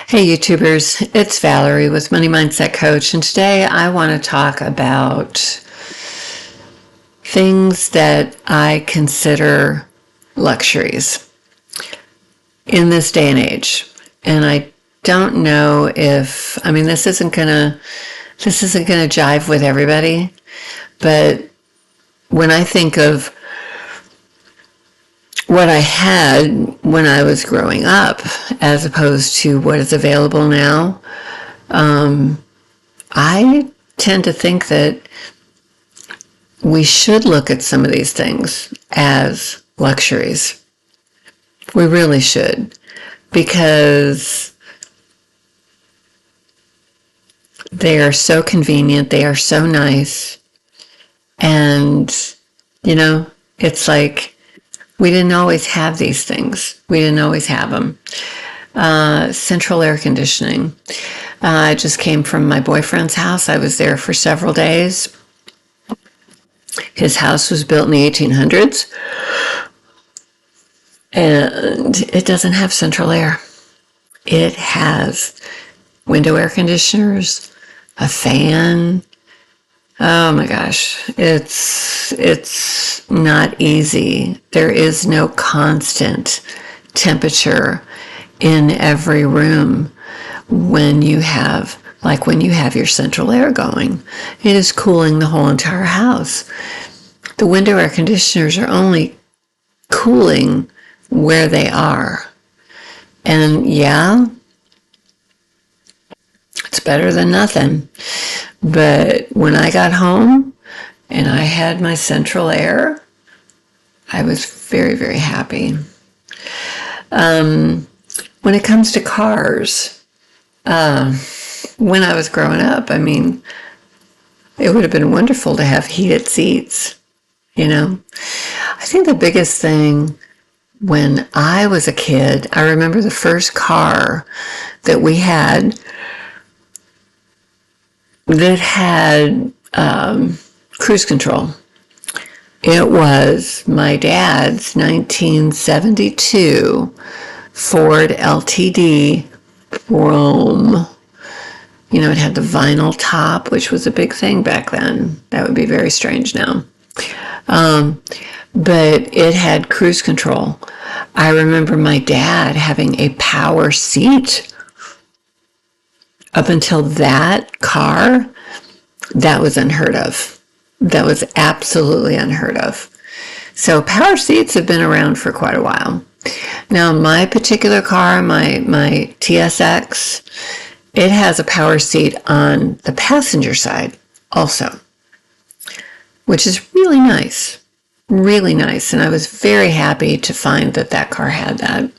Hey YouTubers, it's Valerie with Money Mindset Coach, and today I want to talk about things that I consider luxuries in this day and age. And I don't know if, this isn't gonna jive with everybody, but when I think of what I had when I was growing up, as opposed to what is available now, I tend to think that we should look at some of these things as luxuries. We really should, because they are so convenient, they are so nice, and, it's like we didn't always have these things. We didn't always have them. Central air conditioning. I just came from my boyfriend's house. I was there for several days. His house was built in the 1800s, and it doesn't have central air. It has window air conditioners, a fan. Oh my gosh, it's not easy. There is no constant temperature in every room when you have your central air going. It is cooling the whole entire house. The window air conditioners are only cooling where they are. And yeah, it's better than nothing. But when I got home and I had my central air, I was very, very happy. When it comes to cars, when I was growing up, it would have been wonderful to have heated seats, I think the biggest thing when I was a kid, I remember the first car that we had that had cruise control. It was my dad's 1972 Ford LTD Chrome. It had the vinyl top, which was a big thing back then. That would be very strange now. But it had cruise control. I remember my dad having a power seat. Up until that car, that was unheard of. That was absolutely unheard of. So power seats have been around for quite a while. Now, my particular car, my TSX, it has a power seat on the passenger side also, which is really nice. Really nice. And I was very happy to find that car had that.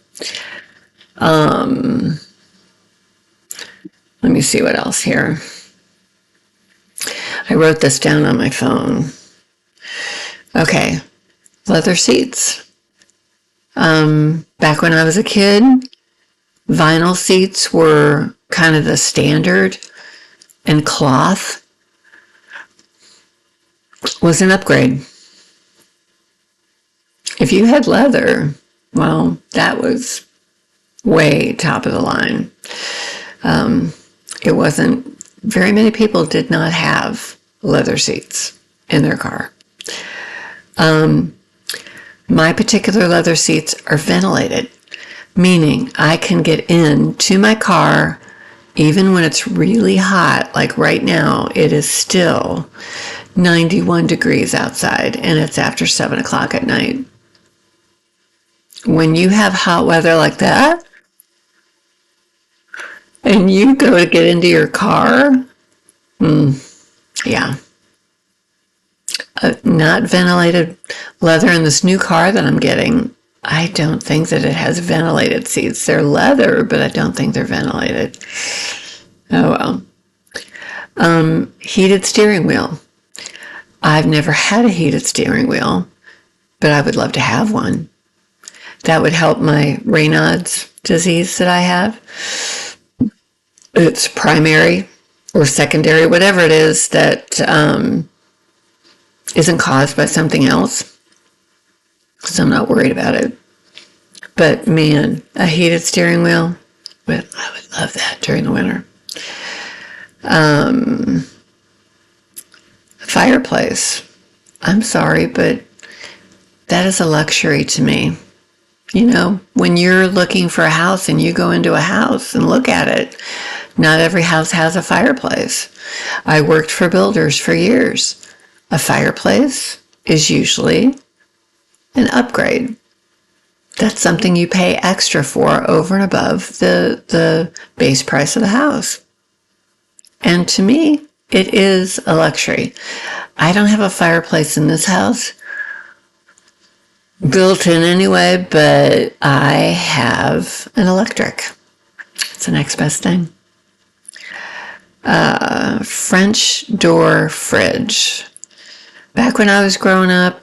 Let me see what else here. I wrote this down on my phone. Okay, leather seats. Back when I was a kid, vinyl seats were kind of the standard, and cloth was an upgrade. If you had leather, well, that was way top of the line. It wasn't, very many people did not have leather seats in their car. My particular leather seats are ventilated, meaning I can get into my car even when it's really hot. Like right now, it is still 91 degrees outside, and it's after 7 o'clock at night. When you have hot weather like that, and you go to get into your car, yeah. Not ventilated leather in this new car that I'm getting. I don't think that it has ventilated seats. They're leather, but I don't think they're ventilated. Oh well. Heated steering wheel. I've never had a heated steering wheel, but I would love to have one. That would help my Raynaud's disease that I have. It's primary or secondary, whatever it is that isn't caused by something else. So I'm not worried about it. But man, a heated steering wheel, But I would love that during the winter. Fireplace. I'm sorry, but that is a luxury to me. You know, when you're looking for a house and you go into a house and look at it, not every house has a fireplace. I worked for builders for years. A fireplace is usually an upgrade. That's something you pay extra for over and above the base price of the house. And to me, it is a luxury. I don't have a fireplace in this house built in anyway, but I have an electric. It's the next best thing. French door fridge. Back when I was growing up,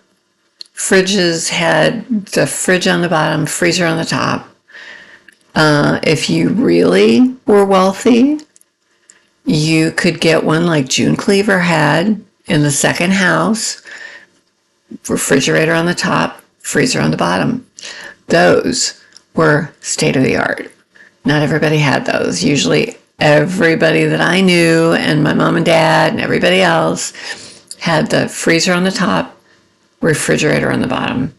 fridges had the fridge on the bottom, freezer on the top. If you really were wealthy, you could get one like June Cleaver had in the second house, refrigerator on the top, freezer on the bottom. Those were state of the art. Not everybody had those. Usually everybody that I knew and my mom and dad and everybody else had the freezer on the top, refrigerator on the bottom.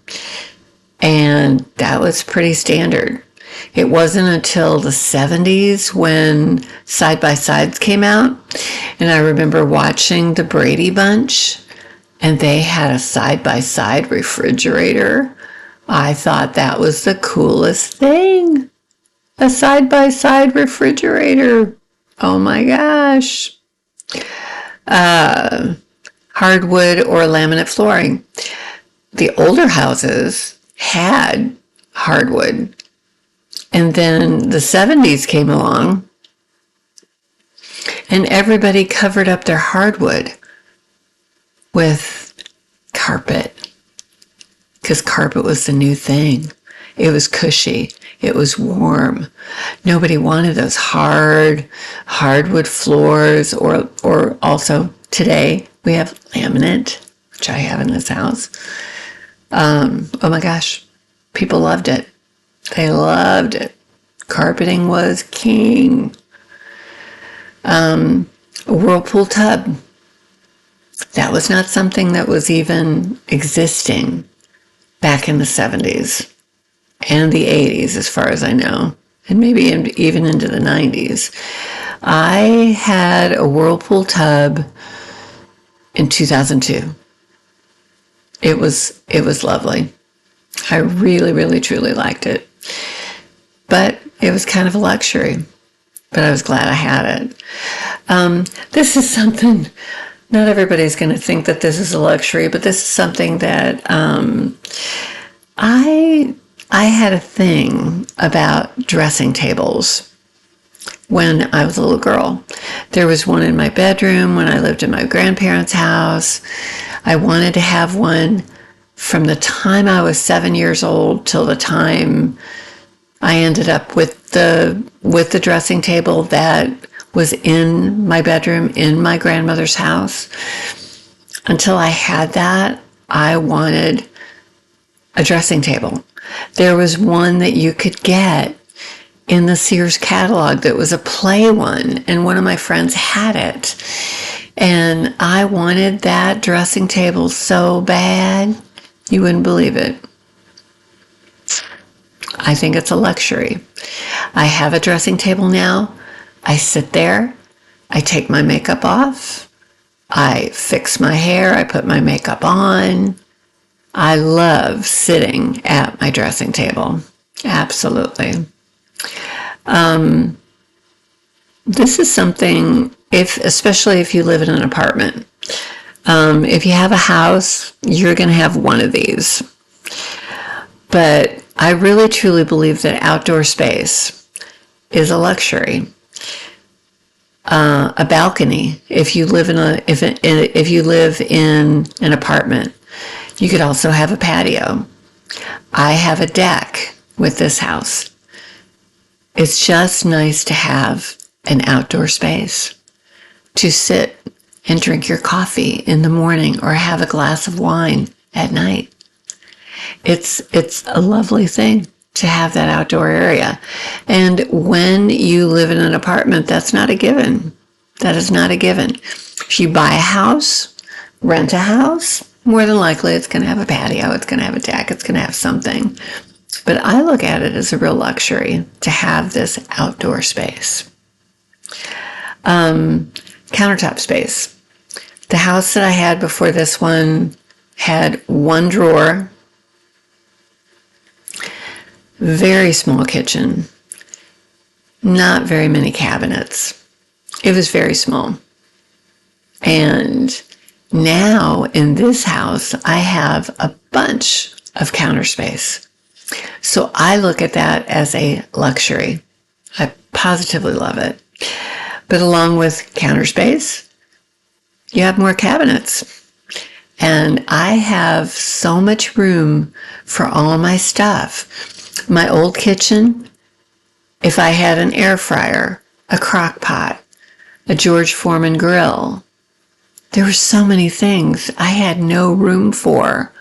And that was pretty standard. It wasn't until the 70s when side-by-sides came out. And I remember watching the Brady Bunch, and they had a side-by-side refrigerator. I thought that was the coolest thing. A side-by-side refrigerator. Oh my gosh. Hardwood or laminate flooring. The older houses had hardwood. And then the 70s came along, and everybody covered up their hardwood with carpet, because carpet was the new thing. It was cushy. It was warm. Nobody wanted those hardwood floors, or also today we have laminate, which I have in this house. Oh my gosh, people loved it. They loved it. Carpeting was king. A whirlpool tub. That was not something that was even existing back in the 70s and the 80s, as far as I know, and maybe even into the 90s. I had a whirlpool tub in 2002. It was lovely. I really, really, truly liked it. But it was kind of a luxury. But I was glad I had it. This is something, not everybody's going to think that this is a luxury, but this is something that I had a thing about dressing tables when I was a little girl. There was one in my bedroom when I lived in my grandparents' house. I wanted to have one from the time I was 7 years old till the time I ended up with the dressing table that was in my bedroom in my grandmother's house. Until I had that, I wanted a dressing table. There was one that you could get in the Sears catalog that was a play one, and one of my friends had it. And I wanted that dressing table so bad, you wouldn't believe it. I think it's a luxury. I have a dressing table now. I sit there. I take my makeup off. I fix my hair. I put my makeup on. I love sitting at my dressing table. Absolutely. This is something, especially if you live in an apartment. If you have a house, you're going to have one of these. But I really truly believe that outdoor space is a luxury. A balcony, if you live in an apartment, you could also have a patio. I have a deck with this house. It's just nice to have an outdoor space to sit and drink your coffee in the morning or have a glass of wine at night. It's a lovely thing. to have that outdoor area. And when you live in an apartment, that's not a given. That is not a given. If you buy a house, rent a house, more than likely it's going to have a patio, it's going to have a deck, it's going to have something. But I look at it as a real luxury to have this outdoor space. Countertop space. The house that I had before this one had one drawer, very small kitchen, not very many cabinets. It was very small. And now in this house, I have a bunch of counter space. So I look at that as a luxury. I positively love it. But along with counter space, you have more cabinets. And I have so much room for all of my stuff. My old kitchen, if I had an air fryer, a crock pot, a George Foreman grill, there were so many things I had no room for.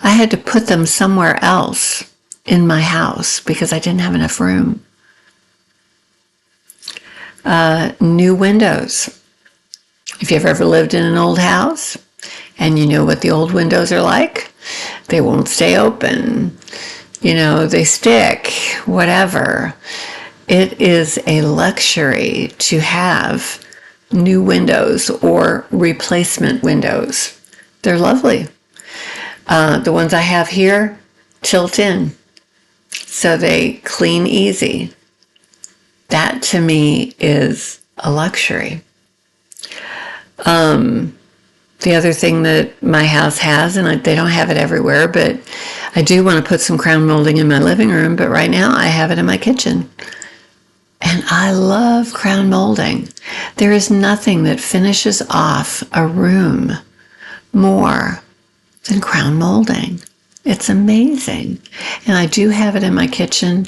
I had to put them somewhere else in my house because I didn't have enough room. New windows. If you've ever lived in an old house and you know what the old windows are like, they won't stay open. You know, they stick, whatever. It is a luxury to have new windows or replacement windows. They're lovely. The ones I have here tilt in, so they clean easy. That to me is a luxury. The other thing that my house has, and they don't have it everywhere, but I do want to put some crown molding in my living room, but right now I have it in my kitchen. And I love crown molding. There is nothing that finishes off a room more than crown molding. It's amazing. And I do have it in my kitchen.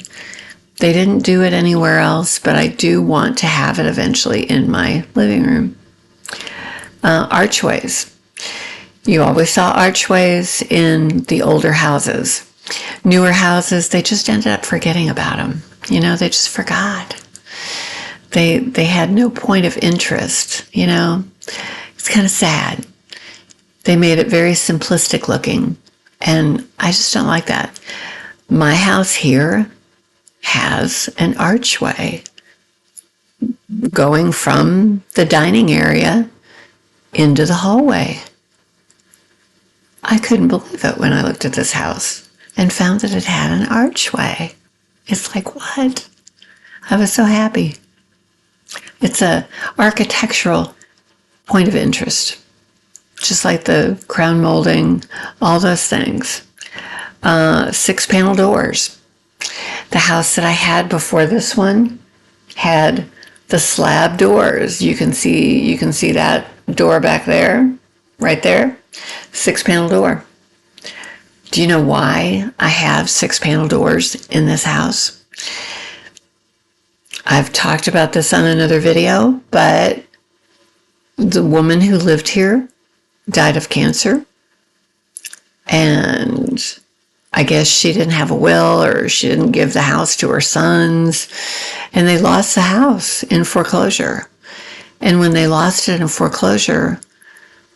They didn't do it anywhere else, but I do want to have it eventually in my living room. Archways. You always saw archways in the older houses. Newer houses, they just ended up forgetting about them. You know, they just forgot. They had no point of interest, you know. It's kind of sad. They made it very simplistic looking, and I just don't like that. My house here has an archway going from the dining area into the hallway. I couldn't believe it when I looked at this house and found that it had an archway. It's like, what? I was so happy. It's a architectural point of interest, just like the crown molding, all those things. 6-panel doors. The house that I had before this one had the slab doors. You can see that door back there, right there. 6-panel door. Do you know why I have 6-panel doors in this house? I've talked about this on another video, but the woman who lived here died of cancer, and I guess she didn't have a will, or she didn't give the house to her sons, and they lost the house in foreclosure. And when they lost it in foreclosure,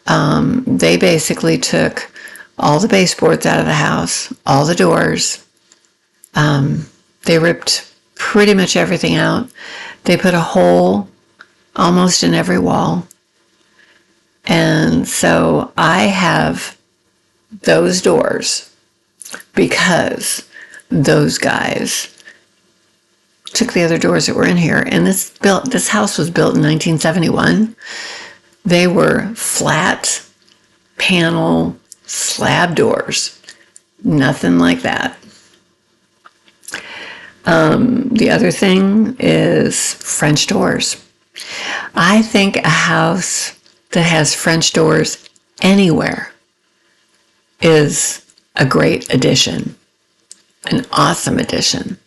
they basically took all the baseboards out of the house, all the doors. They ripped pretty much everything out. They put a hole almost in every wall. And so I have those doors because those guys took the other doors that were in here. And this house was built in 1971. They were flat panel slab doors. Nothing like that. The other thing is French doors. I think a house that has French doors anywhere is a great addition, an awesome addition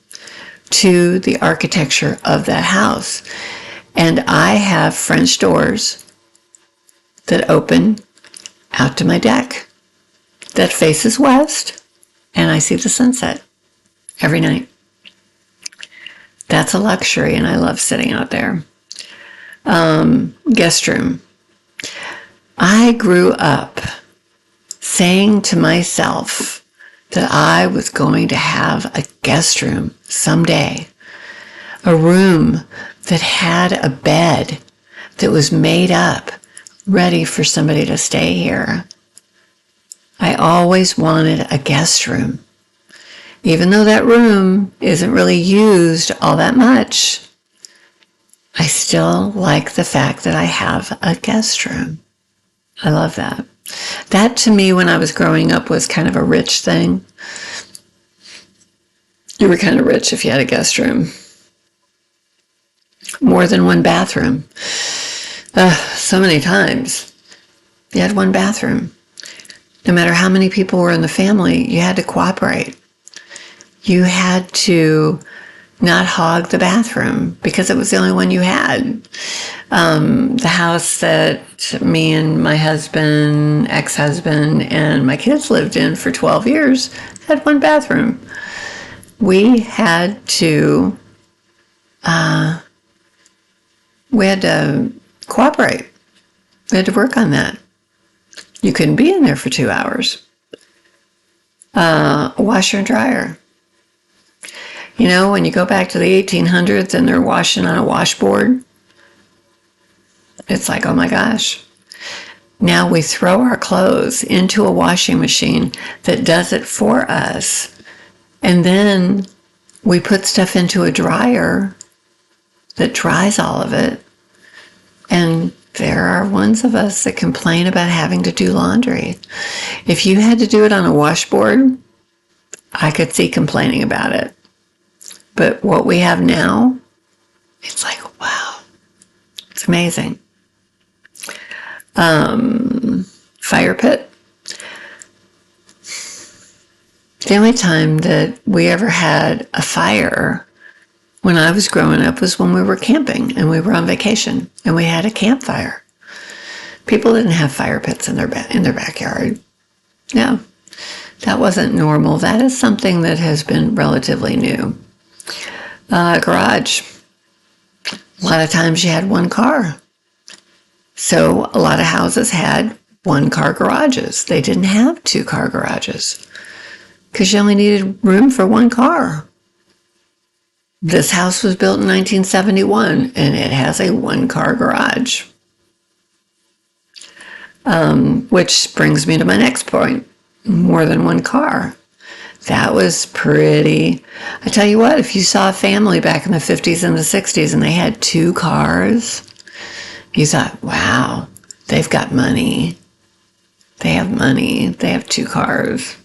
to the architecture of that house. And I have French doors that open out to my deck that faces west, and I see the sunset. every night. That's a luxury, and I love sitting out there. Guest room. I grew up saying to myself that I was going to have a guest room someday. A room that had a bed that was made up, ready for somebody to stay here. I always wanted a guest room. Even though that room isn't really used all that much, I still like the fact that I have a guest room. I love that. That to me, when I was growing up, was kind of a rich thing. You were kind of rich if you had a guest room. More than one bathroom. So many times. You had one bathroom. No matter how many people were in the family, you had to cooperate. You had to not hog the bathroom because it was the only one you had. The house that me and my husband, ex-husband, and my kids lived in for 12 years had one bathroom. We had to cooperate. We had to work on that. You couldn't be in there for 2 hours. A washer and dryer. You know, when you go back to the 1800s and they're washing on a washboard, it's like, oh my gosh. Now we throw our clothes into a washing machine that does it for us. And then we put stuff into a dryer that dries all of it. And there are ones of us that complain about having to do laundry. If you had to do it on a washboard, I could see complaining about it. But what we have now, it's like, wow, it's amazing. Fire pit. The only time that we ever had a fire when I was growing up was when we were camping and we were on vacation and we had a campfire. People didn't have fire pits in their backyard. No, that wasn't normal. That is something that has been relatively new. Garage. A lot of times you had one car. So a lot of houses had one-car garages. They didn't have two-car garages because you only needed room for one car. This house was built in 1971 and it has a one-car garage. Which brings me to my next point. More than one car. That was pretty. I tell you what, if you saw a family back in the 50's and the 60's and they had two cars, you thought, wow, they've got money. They have money. They have two cars.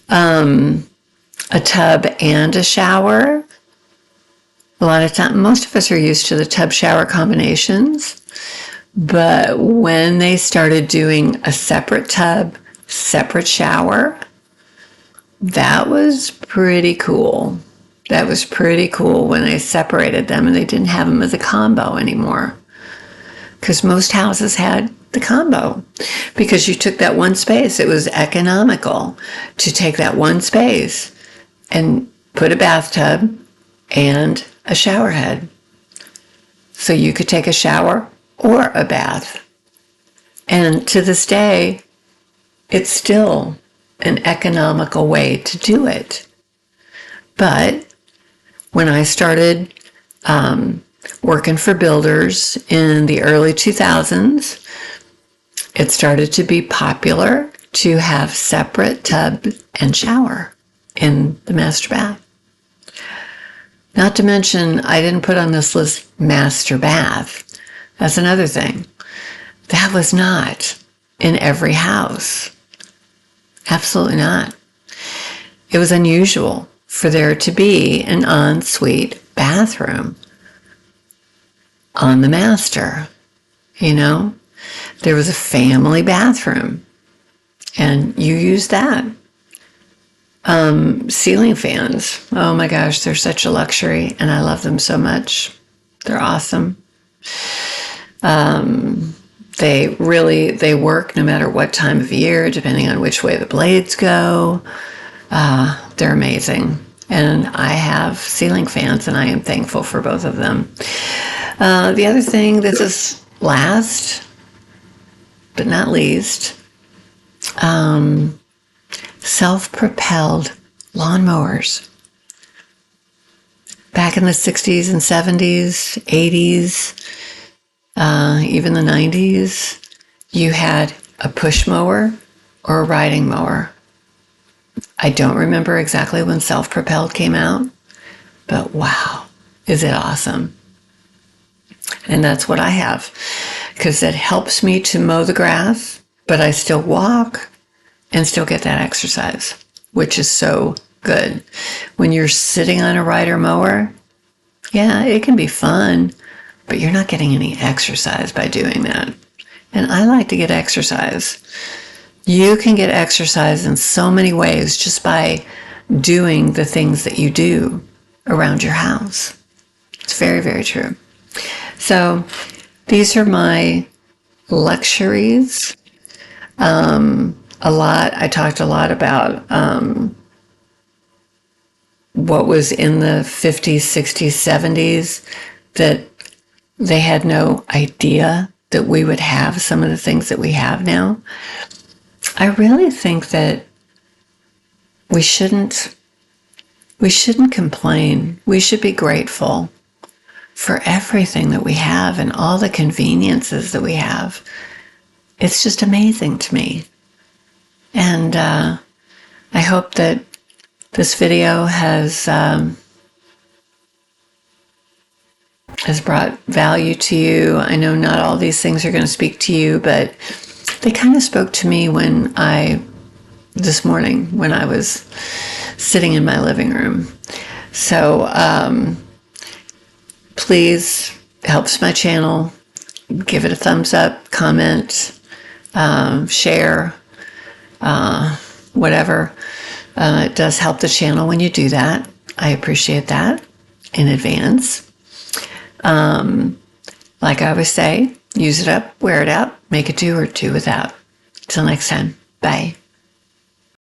A tub and a shower. A lot of time, most of us are used to the tub shower combinations. But when they started doing a separate tub, separate shower, that was pretty cool. That was pretty cool when they separated them and they didn't have them as a combo anymore. Because most houses had the combo. Because you took that one space. It was economical to take that one space and put a bathtub and a shower head. So you could take a shower or a bath. And to this day, it's still an economical way to do it. But when I started working for builders in the early 2000s, it started to be popular to have separate tub and shower in the master bath. Not to mention, I didn't put on this list master bath. That's another thing. That was not in every house. Absolutely not. It was unusual for there to be an ensuite bathroom on the master. You know, there was a family bathroom and you used that. Ceiling fans. Oh my gosh, they're such a luxury and I love them so much. They're awesome. They work no matter what time of year, depending on which way the blades go. They're amazing. And I have ceiling fans, and I am thankful for both of them. The other thing, this is last but not least, self-propelled lawnmowers. Back in the 60s and 70s, 80s, even the 90s, you had a push mower or a riding mower. I don't remember exactly when self-propelled came out, but wow, is it awesome. And that's what I have, because it helps me to mow the grass, but I still walk and still get that exercise, which is so good. When you're sitting on a rider mower, yeah, it can be fun, but you're not getting any exercise by doing that. And I like to get exercise. You can get exercise in so many ways just by doing the things that you do around your house. It's very, very true. So these are my luxuries. I talked a lot about what was in the 50s, 60s, 70s, that they had no idea that we would have some of the things that we have now. I really think that we shouldn't complain. We should be grateful for everything that we have and all the conveniences that we have. It's just amazing to me. And I hope that this video has brought value to you. I know not all these things are going to speak to you, but they kind of spoke to me this morning when I was sitting in my living room. So please, helps my channel. Give it a thumbs up, comment, share, whatever. It does help the channel when you do that. I appreciate that in advance. Like I always say, use it up, wear it out, make it do or do without. Till next time. Bye.